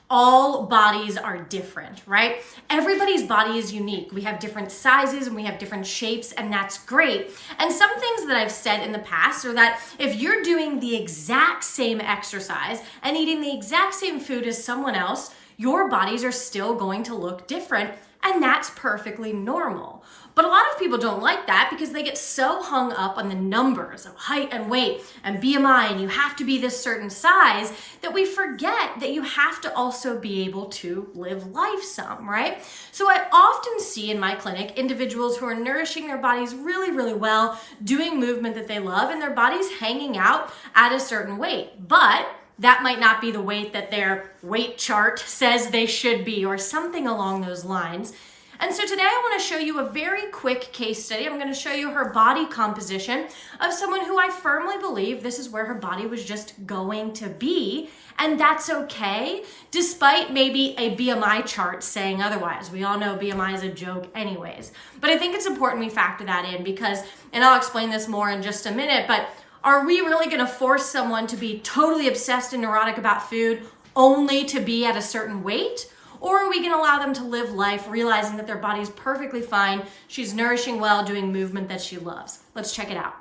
all bodies are different, right? Everybody's body is unique. We have different sizes and we have different shapes, and that's great. And some things that I've said in the past are that if you're doing the exact same exercise and eating the exact same food as someone else, your bodies are still going to look different, and that's perfectly normal. But a lot of people don't like that because they get so hung up on the numbers of height and weight and BMI, and you have to be this certain size, that we forget that you have to also be able to live life some, right? So I often see in my clinic individuals who are nourishing their bodies really, really well, doing movement that they love, and their body's hanging out at a certain weight. But that might not be the weight that their weight chart says they should be, or something along those lines. And so today I want to show you a very quick case study. I'm going to show you her body composition of someone who I firmly believe this is where her body was just going to be. And that's okay, despite maybe a BMI chart saying otherwise. We all know BMI is a joke anyways. But I think it's important we factor that in because, and I'll explain this more in just a minute, but are we really going to force someone to be totally obsessed and neurotic about food only to be at a certain weight? Or are we going to allow them to live life realizing that their body is perfectly fine, she's nourishing well, doing movement that she loves? Let's check it out.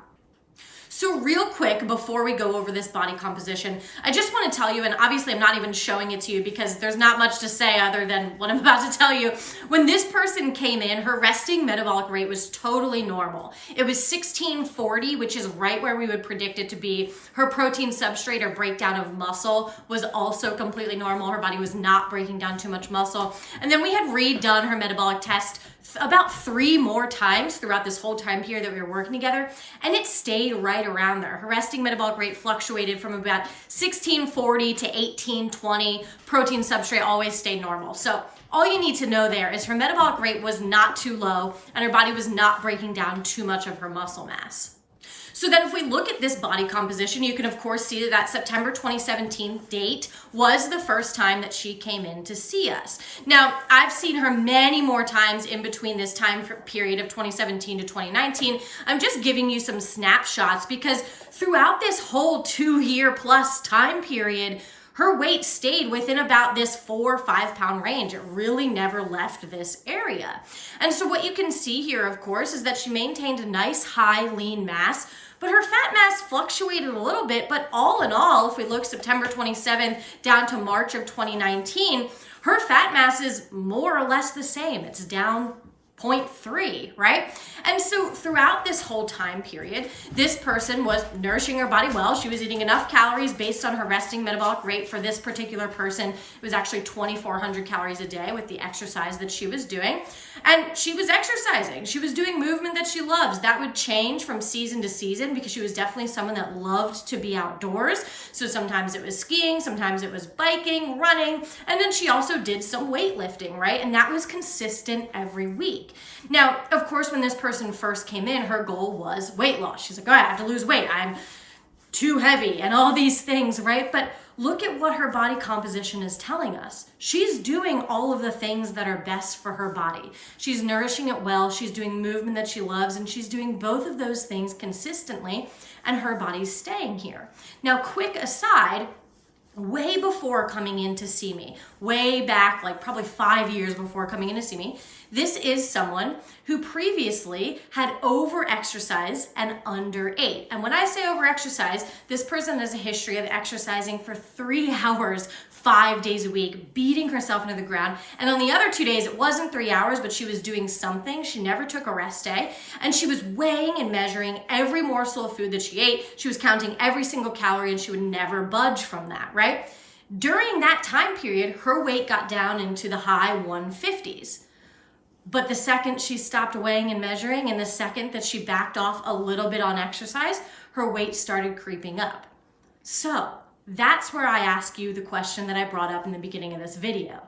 So real quick, before we go over this body composition, I just want to tell you, and obviously I'm not even showing it to you because there's not much to say other than what I'm about to tell you. When this person came in, her resting metabolic rate was totally normal. It was 1640, which is right where we would predict it to be. Her protein substrate or breakdown of muscle was also completely normal. Her body was not breaking down too much muscle. And then we had redone her metabolic test about 3 more times throughout this whole time period that we were working together, and it stayed right around there. Her resting metabolic rate fluctuated from about 1640 to 1820. Protein substrate always stayed normal. So all you need to know there is her metabolic rate was not too low, and her body was not breaking down too much of her muscle mass. So then if we look at this body composition, you can of course see that that September 2017 date was the first time that she came in to see us. Now, I've seen her many more times in between this time period of 2017 to 2019. I'm just giving you some snapshots because throughout this whole 2-year plus time period, her weight stayed within about this 4 or 5 pound range. It really never left this area. And so what you can see here, of course, is that she maintained a nice high lean mass, but her fat mass fluctuated a little bit. But all in all, if we look September 27th down to March of 2019, her fat mass is more or less the same. It's down 0.3, right? And so throughout this whole time period, this person was nourishing her body well. She was eating enough calories based on her resting metabolic rate. For this particular person, it was actually 2,400 calories a day with the exercise that she was doing. And she was exercising. She was doing movement that she loves. That would change from season to season because she was definitely someone that loved to be outdoors. So sometimes it was skiing, sometimes it was biking, running, and then she also did some weightlifting, right? And that was consistent every week. Now, of course, when this person first came in, her goal was weight loss. She's like, oh, I have to lose weight. I'm too heavy and all these things, right? But look at what her body composition is telling us. She's doing all of the things that are best for her body. She's nourishing it well. She's doing movement that she loves, and she's doing both of those things consistently, and her body's staying here. Now, quick aside, way before coming in to see me, way back, like probably 5 years before coming in to see me, this is someone who previously had over-exercised and underate. And when I say over-exercise, this person has a history of exercising for 3 hours, 5 days a week, beating herself into the ground. And on the other 2 days, it wasn't 3 hours, but she was doing something. She never took a rest day. And she was weighing and measuring every morsel of food that she ate. She was counting every single calorie, and she would never budge from that, right? During that time period, her weight got down into the high 150s. But the second she stopped weighing and measuring, and the second that she backed off a little bit on exercise, her weight started creeping up. So that's where I ask you the question that I brought up in the beginning of this video.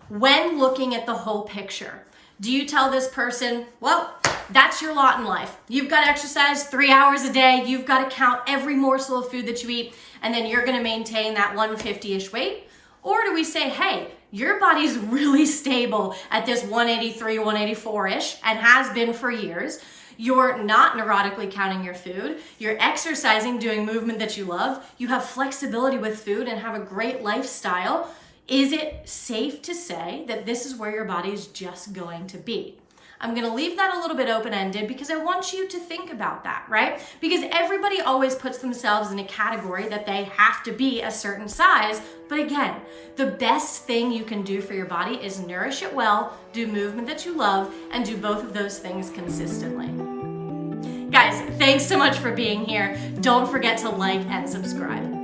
When looking at the whole picture, do you tell this person, well, that's your lot in life. You've got to exercise 3 hours a day. You've got to count every morsel of food that you eat, and then you're going to maintain that 150-ish weight? Or do we say, hey, your body's really stable at this 183, 184-ish and has been for years. You're not neurotically counting your food. You're exercising, doing movement that you love. You have flexibility with food and have a great lifestyle. Is it safe to say that this is where your body is just going to be? I'm gonna leave that a little bit open-ended because I want you to think about that, right? Because everybody always puts themselves in a category that they have to be a certain size. But again, the best thing you can do for your body is nourish it well, do movement that you love, and do both of those things consistently. Guys, thanks so much for being here. Don't forget to like and subscribe.